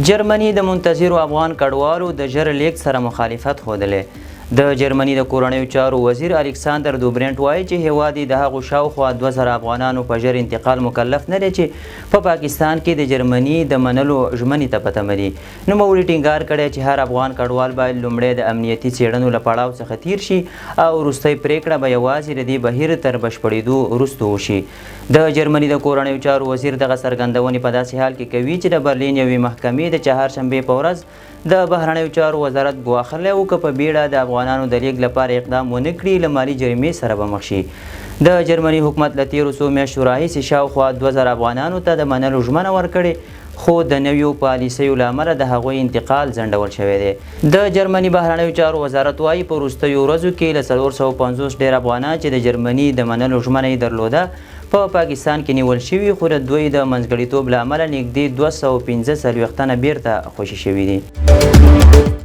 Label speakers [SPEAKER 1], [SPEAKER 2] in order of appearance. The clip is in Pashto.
[SPEAKER 1] جرمني د منتظرو افغان کډوالو د ژر لیږد سره مخالفت ښودلی. د جرمني د کورنیو چارو وزیر الکساندر دوبرینټ وایي چې هیواد یې د هغو شاوخوا 2000 افغانانو په ژر انتقال مکلف نه دی چې په پاکستان کې د جرمني د منلو ژمنې ته په تمه دي. نوموړي ټینګار کړی چې هر افغان کډوال باید لومړی د امنیتي څېړنو له پړاو څخه تیر شي او وروستۍ پریکړه به یوازې د دې بهیر تر بشپړېدو وروسته وشي. د جرمني د کورنیو چارو وزیر دغه څرګندونې په داسې حال کې کوي چې د برلین یوې محکمې د چهارشنبې په ورځ د بهرنیو چارو وزارت ګواښلی و که په بیړه د افغانانو د لیږد لپاره اقدام ونه کړي له مالي جریمې سره به مخ شي. د جرمني حکومت له تېرو څو میاشتو راهیسې شاوخوا 2000 افغانانو ته د منلو ژمنه ورکړې، خو د نویو پالیسیو له امله د هغوی انتقال ځنډول شوی دی. د جرمني بهرنیو چارو وزارت وایي په وروستیو ورځو کې له 450 ډېر افغانان چې د جرمني د منلو ژمنه یې درلوده په پاکستان کې نیول شوي، خو د دوی د منځګړیتوب له امله نږدې 245 تنه بیرته خوشي شوي دي.